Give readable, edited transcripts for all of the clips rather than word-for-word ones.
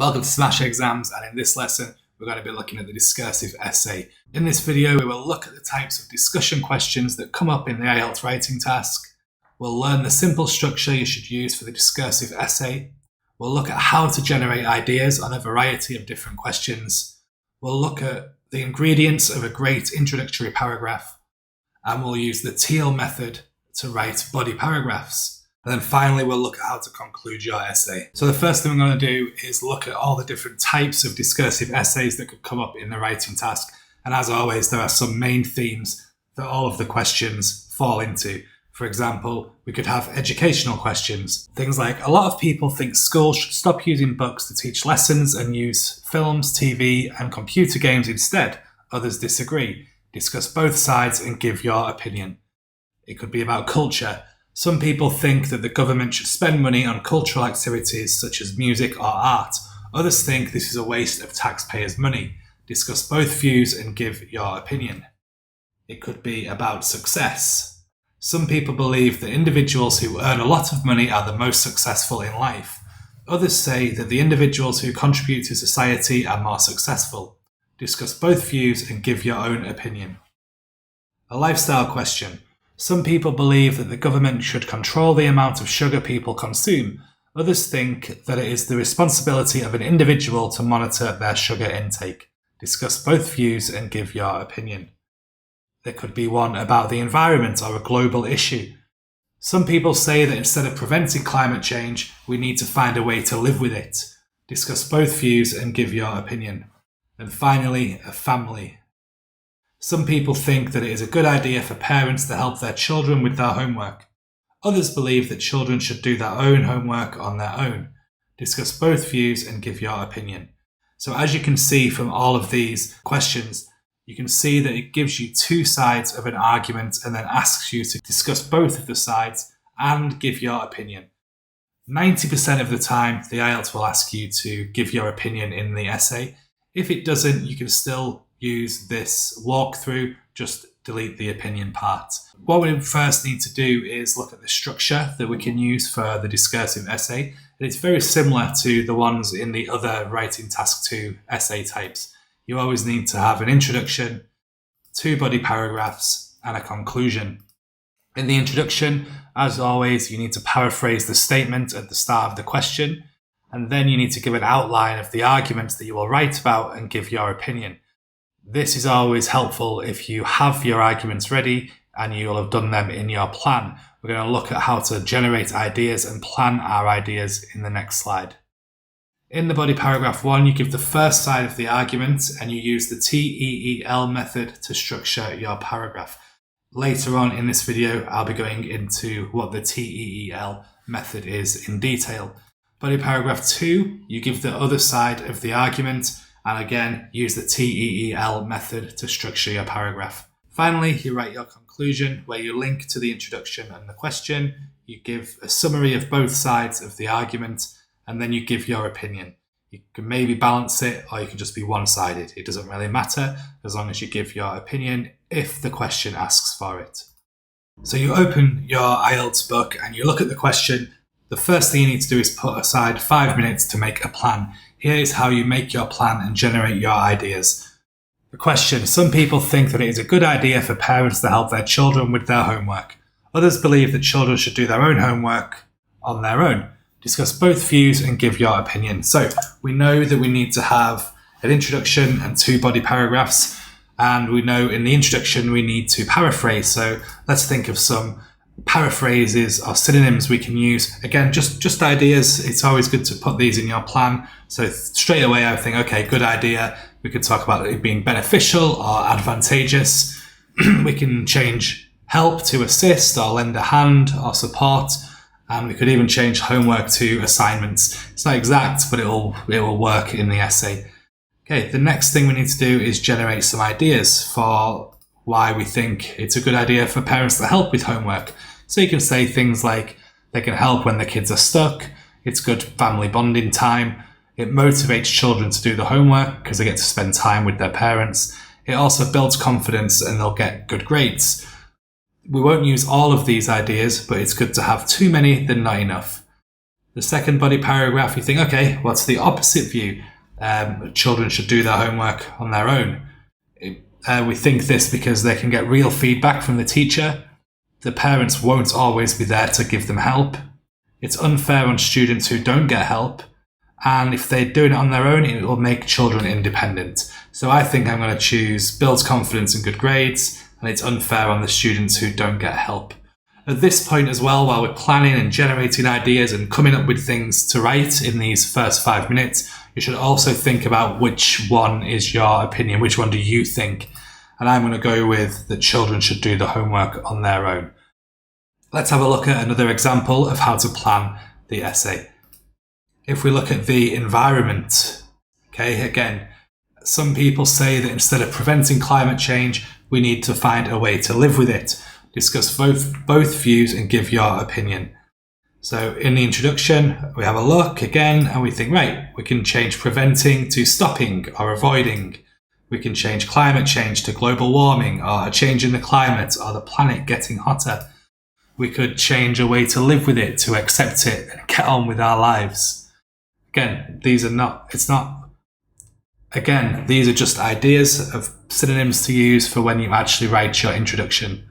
Welcome to Smash Exams, and in this lesson we're going to be looking at the discursive essay. In this video we will look at the types of discussion questions that come up in the IELTS writing task. We'll learn the simple structure you should use for the discursive essay. We'll look at how to generate ideas on a variety of different questions. We'll look at the ingredients of a great introductory paragraph, and we'll use the T.E.E.L method to write body paragraphs. And then finally, we'll look at how to conclude your essay. So the first thing we're going to do is look at all the different types of discursive essays that could come up in the writing task. And as always, there are some main themes that all of the questions fall into. For example, we could have educational questions. Things like, a lot of people think schools should stop using books to teach lessons and use films, TV, and computer games instead. Others disagree. Discuss both sides and give your opinion. It could be about culture. Some people think that the government should spend money on cultural activities such as music or art. Others think this is a waste of taxpayers' money. Discuss both views and give your opinion. It could be about success. Some people believe that individuals who earn a lot of money are the most successful in life. Others say that the individuals who contribute to society are more successful. Discuss both views and give your own opinion. A lifestyle question. Some people believe that the government should control the amount of sugar people consume. Others think that it is the responsibility of an individual to monitor their sugar intake. Discuss both views and give your opinion. There could be one about the environment or a global issue. Some people say that instead of preventing climate change, we need to find a way to live with it. Discuss both views and give your opinion. And finally, a family. Some people think that it is a good idea for parents to help their children with their homework. Others believe that children should do their own homework on their own. Discuss both views and give your opinion. So as you can see from all of these questions, you can see that it gives you two sides of an argument and then asks you to discuss both of the sides and give your opinion. 90% of the time, the IELTS will ask you to give your opinion in the essay. If it doesn't, you can still use this walkthrough, just delete the opinion part. What we first need to do is look at the structure that we can use for the discursive essay. And it's very similar to the ones in the other Writing Task 2 essay types. You always need to have an introduction, 2 body paragraphs, and a conclusion. In the introduction, as always, you need to paraphrase the statement at the start of the question, and then you need to give an outline of the arguments that you will write about and give your opinion. This is always helpful if you have your arguments ready and you will have done them in your plan. We're going to look at how to generate ideas and plan our ideas in the next slide. In the body paragraph 1, you give the first side of the argument and you use the T.E.E.L method to structure your paragraph. Later on in this video, I'll be going into what the T.E.E.L method is in detail. Body paragraph 2, you give the other side of the argument and again use the T.E.E.L method to structure your paragraph. Finally, you write your conclusion where you link to the introduction and the question, you give a summary of both sides of the argument, and then you give your opinion. You can maybe balance it or you can just be one-sided. It doesn't really matter as long as you give your opinion if the question asks for it. So you open your IELTS book and you look at the question. The first thing you need to do is put aside 5 minutes to make a plan. Here is how you make your plan and generate your ideas. The question, some people think that it is a good idea for parents to help their children with their homework. Others believe that children should do their own homework on their own. Discuss both views and give your opinion. So we know that we need to have an introduction and 2 body paragraphs. And we know in the introduction we need to paraphrase. So let's think of some paraphrases or synonyms we can use. Again, just ideas. It's always good to put these in your plan. So straight away I think, okay, good idea. We could talk about it being beneficial or advantageous. We can change help to assist or lend a hand or support. And we could even change homework to assignments. It's not exact, but it will work in the essay. Okay, the next thing we need to do is generate some ideas for why we think it's a good idea for parents to help with homework. So you can say things like, they can help when the kids are stuck, it's good family bonding time, it motivates children to do the homework because they get to spend time with their parents, it also builds confidence and they'll get good grades. We won't use all of these ideas, but it's good to have too many than not enough. The second body paragraph, you think, okay, what's the opposite view? Children should do their homework on their own. We think this because they can get real feedback from the teacher. The parents won't always be there to give them help. It's unfair on students who don't get help. And if they're doing it on their own, it will make children independent. So I think I'm going to choose builds confidence and good grades, and it's unfair on the students who don't get help. At this point as well, while we're planning and generating ideas and coming up with things to write in these first 5 minutes, you should also think about which one is your opinion, which one do you think? And I'm going to go with that children should do the homework on their own. Let's have a look at another example of how to plan the essay. If we look at the environment, okay, again, some people say that instead of preventing climate change, we need to find a way to live with it. Discuss both views and give your opinion. So in the introduction, we have a look again and we think, right, we can change preventing to stopping or avoiding. We can change climate change to global warming or a change in the climate or the planet getting hotter. We could change a way to live with it, to accept it and get on with our lives. Again, these are just ideas of synonyms to use for when you actually write your introduction.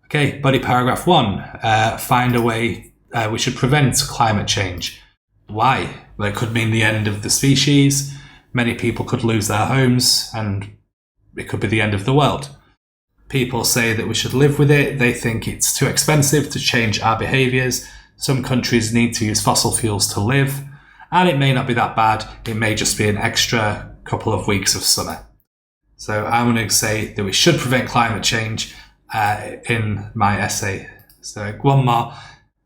Okay, body paragraph 1, find a way we should prevent climate change. Why? Well, it could mean the end of the species. Many people could lose their homes and it could be the end of the world. People say that we should live with it. They think it's too expensive to change our behaviours. Some countries need to use fossil fuels to live. And it may not be that bad. It may just be an extra couple of weeks of summer. So I'm going to say that we should prevent climate change in my essay. So one more.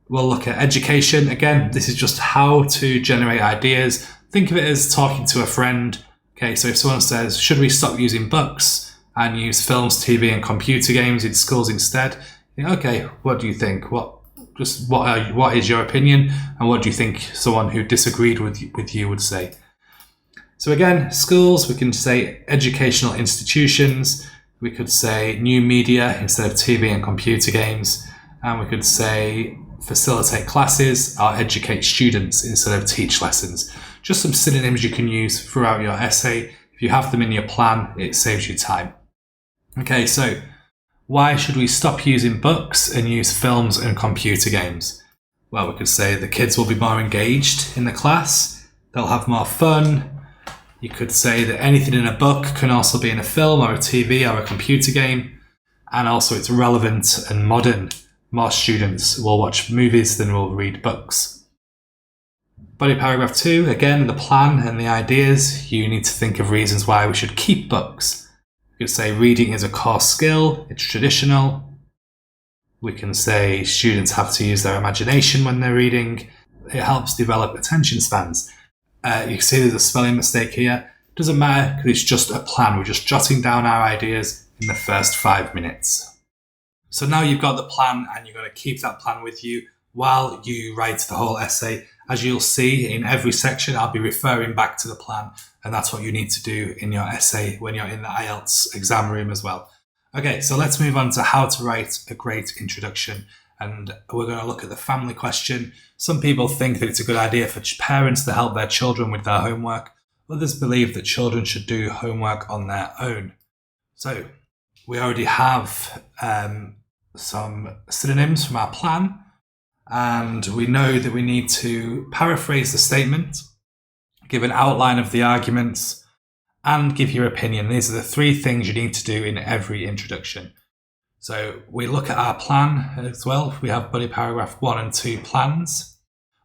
We'll look at education. Again, this is just how to generate ideas. Think of it as talking to a friend. Okay, so if someone says, should we stop using books and use films, TV and computer games in schools instead? You know, okay, what do you think? What is your opinion, and what do you think someone who disagreed with you would say? So again, schools, we can say educational institutions, we could say new media instead of TV and computer games, and we could say facilitate classes or educate students instead of teach lessons. Just some synonyms you can use throughout your essay. If you have them in your plan, it saves you time. Okay, so why should we stop using books and use films and computer games? Well, we could say the kids will be more engaged in the class. They'll have more fun. You could say that anything in a book can also be in a film or a TV or a computer game. And also it's relevant and modern. More students will watch movies than will read books. Body paragraph 2, again, the plan and the ideas. You need to think of reasons why we should keep books. We could say reading is a core skill, it's traditional. We can say students have to use their imagination when they're reading. It helps develop attention spans. You can see there's a spelling mistake here. It doesn't matter because it's just a plan. We're just jotting down our ideas in the first 5 minutes. So now you've got the plan and you're going to keep that plan with you while you write the whole essay. As you'll see in every section, I'll be referring back to the plan, and that's what you need to do in your essay when you're in the IELTS exam room as well. Okay, so let's move on to how to write a great introduction, and we're going to look at the family question. Some people think that it's a good idea for parents to help their children with their homework. Others believe that children should do homework on their own. So we already have some synonyms from our plan. And we know that we need to paraphrase the statement, give an outline of the arguments, and give your opinion. These are the 3 things you need to do in every introduction. So we look at our plan as well. We have body paragraph 1 and 2 plans.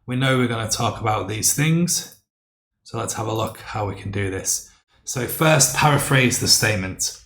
We know we're going to talk about these things. So let's have a look how we can do this. So first, paraphrase the statement.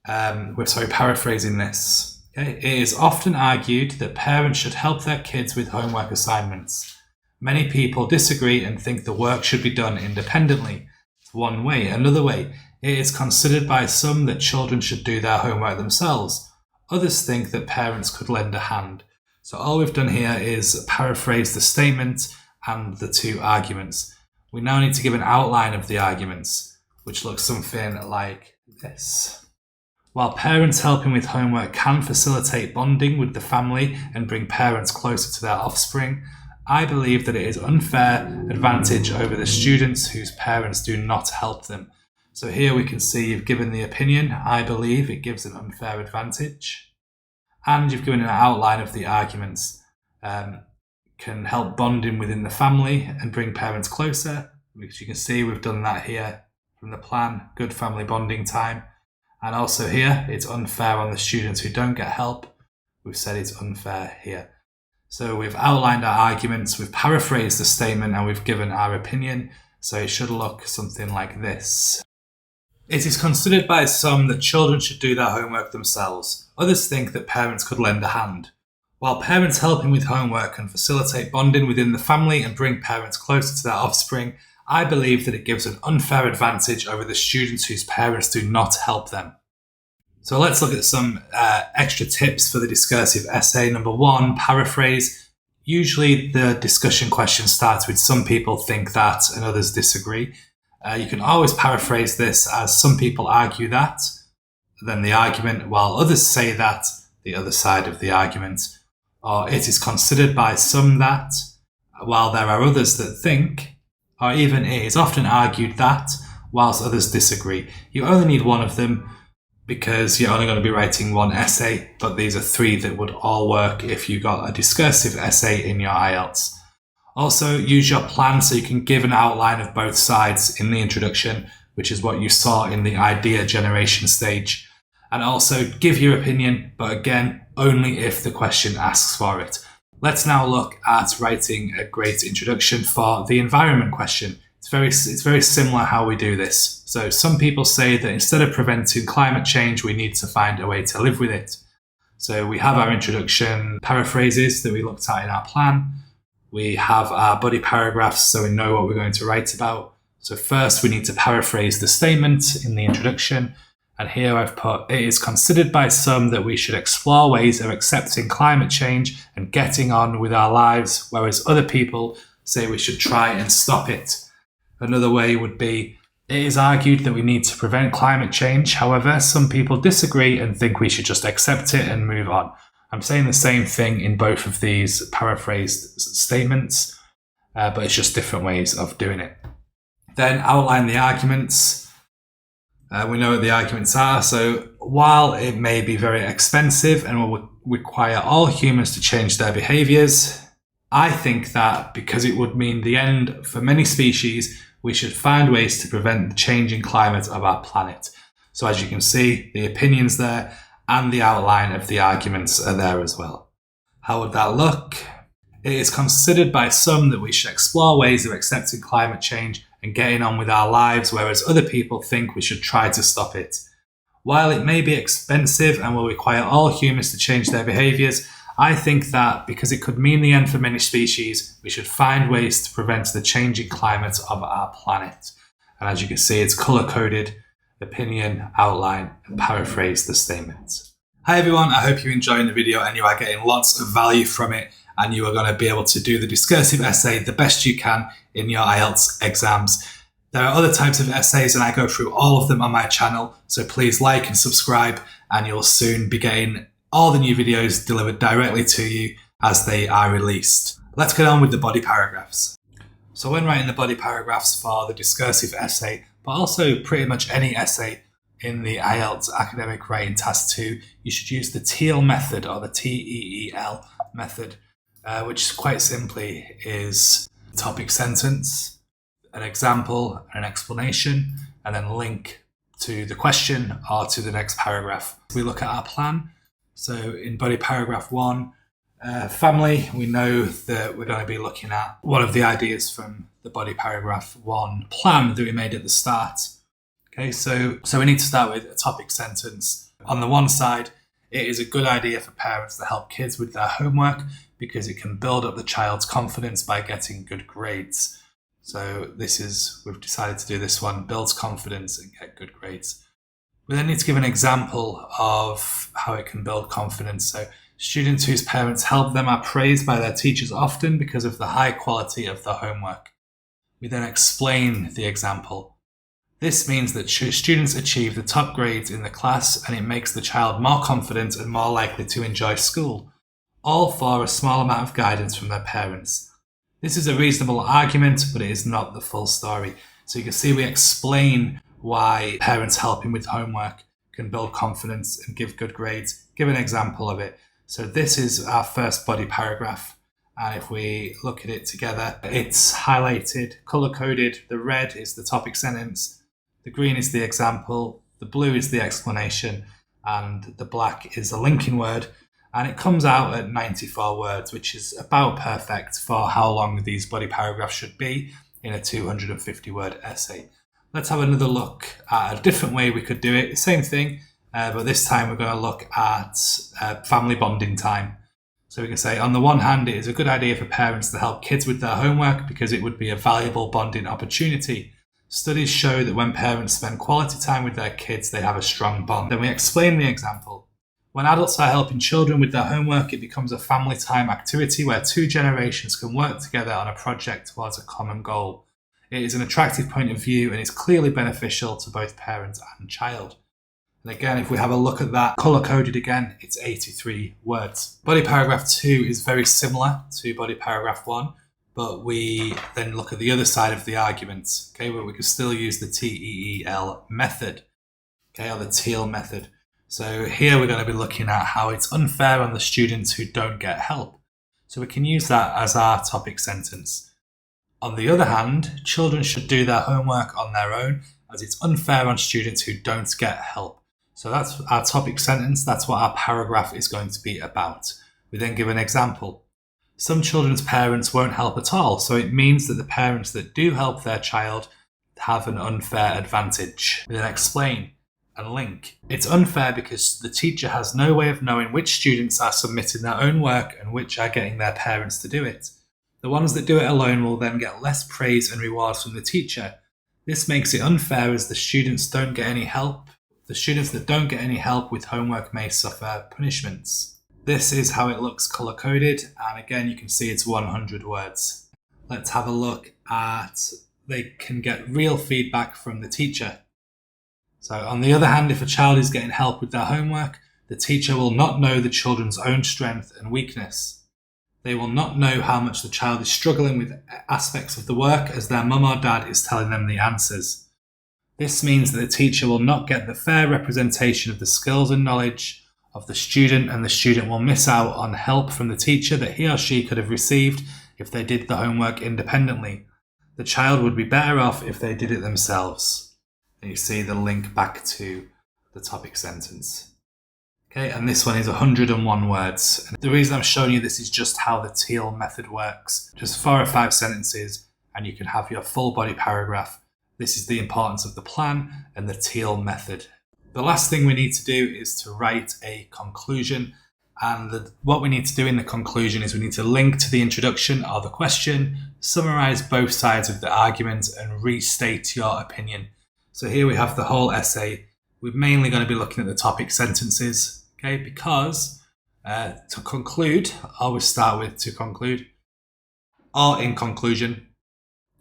We're paraphrasing this. Okay. It is often argued that parents should help their kids with homework assignments. Many people disagree and think the work should be done independently. One way. Another way, it is considered by some that children should do their homework themselves. Others think that parents could lend a hand. So all we've done here is paraphrase the statement and the 2 arguments. We now need to give an outline of the arguments, which looks something like this. While parents helping with homework can facilitate bonding with the family and bring parents closer to their offspring, I believe that it is unfair advantage over the students whose parents do not help them. So here we can see you've given the opinion, I believe it gives an unfair advantage. And you've given an outline of the arguments. Can help bonding within the family and bring parents closer, which you can see we've done that here from the plan, good family bonding time. And also here, it's unfair on the students who don't get help. We've said it's unfair here. So we've outlined our arguments, we've paraphrased the statement, and we've given our opinion. So it should look something like this. It is considered by some that children should do their homework themselves. Others think that parents could lend a hand. While parents helping with homework can facilitate bonding within the family and bring parents closer to their offspring, I believe that it gives an unfair advantage over the students whose parents do not help them. So let's look at some extra tips for the discursive essay. Number 1, paraphrase. Usually the discussion question starts with some people think that and others disagree. You can always paraphrase this as some people argue that, then the argument, while others say that, the other side of the argument. Or it is considered by some that, while there are others that think, or even it is often argued that, whilst others disagree. You only need one of them because you're only going to be writing one essay, but these are 3 that would all work if you got a discursive essay in your IELTS. Also, use your plan so you can give an outline of both sides in the introduction, which is what you saw in the idea generation stage. And also give your opinion, but again, only if the question asks for it. Let's now look at writing a great introduction for the environment question. It's very similar how we do this. So some people say that instead of preventing climate change, we need to find a way to live with it. So we have our introduction paraphrases that we looked at in our plan. We have our body paragraphs so we know what we're going to write about. So first we need to paraphrase the statement in the introduction. And here I've put, it is considered by some that we should explore ways of accepting climate change and getting on with our lives, whereas other people say we should try and stop it. Another way would be, it is argued that we need to prevent climate change. However, some people disagree and think we should just accept it and move on. I'm saying the same thing in both of these paraphrased statements, but it's just different ways of doing it. Then outline the arguments. We know what the arguments are. So while it may be very expensive and will require all humans to change their behaviours, I think that because it would mean the end for many species, we should find ways to prevent the changing climate of our planet. So as you can see, the opinions there and the outline of the arguments are there as well. How would that look? It is considered by some that we should explore ways of accepting climate change and getting on with our lives, whereas other people think we should try to stop it. While it may be expensive and will require all humans to change their behaviours, I think that because it could mean the end for many species, we should find ways to prevent the changing climate of our planet. And as you can see, it's colour-coded, opinion, outline, and paraphrase the statement. Hi everyone, I hope you're enjoying the video and you are getting lots of value from it and you are going to be able to do the discursive essay the best you can in your IELTS exams. There are other types of essays and I go through all of them on my channel, so please like and subscribe and you'll soon be getting all the new videos delivered directly to you as they are released. Let's get on with the body paragraphs. So when writing the body paragraphs for the discursive essay, but also pretty much any essay in the IELTS Academic Writing Task 2, you should use the T.E.E.L method or the T.E.E.L method, which quite simply is a topic sentence, an example, an explanation, and then link to the question or to the next paragraph. We look at our plan. So in body paragraph 1, family, we know that we're going to be looking at one of the ideas from the body paragraph 1 plan that we made at the start. Okay, so we need to start with a topic sentence. On the one side, it is a good idea for parents to help kids with their homework because it can build up the child's confidence by getting good grades. So we've decided to do this one, builds confidence and get good grades. We then need to give an example of how it can build confidence. So students whose parents help them are praised by their teachers often because of the high quality of the homework. We then explain the example. This means that students achieve the top grades in the class and it makes the child more confident and more likely to enjoy school, all for a small amount of guidance from their parents. This is a reasonable argument, but it is not the full story. So you can see we explain why parents helping with homework can build confidence and give good grades. Give an example of it. So this is our first body paragraph. And if we look at it together, it's highlighted, color-coded. The red is the topic sentence. The green is the example. The blue is the explanation. And the black is a linking word. And it comes out at 94 words, which is about perfect for how long these body paragraphs should be in a 250-word essay. Let's have another look at a different way we could do it. Same thing, but this time we're going to look at family bonding time. So we can say, on the one hand, it is a good idea for parents to help kids with their homework because it would be a valuable bonding opportunity. Studies show that when parents spend quality time with their kids, they have a strong bond. Then we explain the example. When adults are helping children with their homework, it becomes a family time activity where two generations can work together on a project towards a common goal. It is an attractive point of view and is clearly beneficial to both parent and child. And again, if we have a look at that, colour-coded again, it's 83 words. Body paragraph 2 is very similar to body paragraph 1, but we then look at the other side of the argument, okay, where we can still use the T.E.E.L method, okay, or the T.E.E.L method. So here we're going to be looking at how it's unfair on the students who don't get help. So we can use that as our topic sentence. On the other hand, children should do their homework on their own, as it's unfair on students who don't get help. So that's our topic sentence. That's what our paragraph is going to be about. We then give an example. Some children's parents won't help at all, so it means that the parents that do help their child have an unfair advantage. We then explain and link. It's unfair because the teacher has no way of knowing which students are submitting their own work and which are getting their parents to do it. The ones that do it alone will then get less praise and rewards from the teacher. This makes it unfair as the students don't get any help. The students that don't get any help with homework may suffer punishments. This is how it looks colour-coded, and again you can see it's 100 words. Let's have a look at, they can get real feedback from the teacher. So on the other hand, if a child is getting help with their homework, the teacher will not know the children's own strength and weakness. They will not know how much the child is struggling with aspects of the work as their mum or dad is telling them the answers. This means that the teacher will not get the fair representation of the skills and knowledge of the student, and the student will miss out on help from the teacher that he or she could have received if they did the homework independently. The child would be better off if they did it themselves. And you see the link back to the topic sentence. Okay, and this one is 101 words. And the reason I'm showing you this is just how the T.E.E.L method works. Just 4 or 5 sentences and you can have your full body paragraph. This is the importance of the plan and the T.E.E.L method. The last thing we need to do is to write a conclusion. And what we need to do in the conclusion is we need to link to the introduction or the question, summarize both sides of the argument and restate your opinion. So here we have the whole essay. We're mainly going to be looking at the topic sentences, okay? Because to conclude, I always start with to conclude, or in conclusion,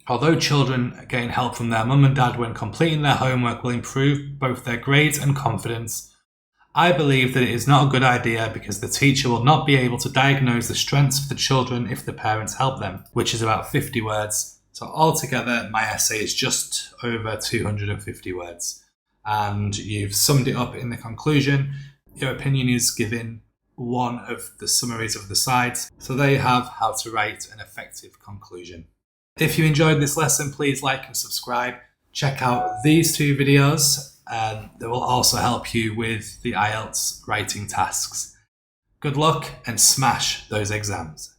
although children getting help from their mum and dad when completing their homework will improve both their grades and confidence, I believe that it is not a good idea because the teacher will not be able to diagnose the strengths of the children if the parents help them, which is about 50 words. So altogether, my essay is just over 250 words. And you've summed it up in the conclusion. Your opinion is given one of the summaries of the sides. So there you have how to write an effective conclusion. If you enjoyed this lesson, please like and subscribe. Check out these 2 videos. They will also help you with the IELTS writing tasks. Good luck and smash those exams.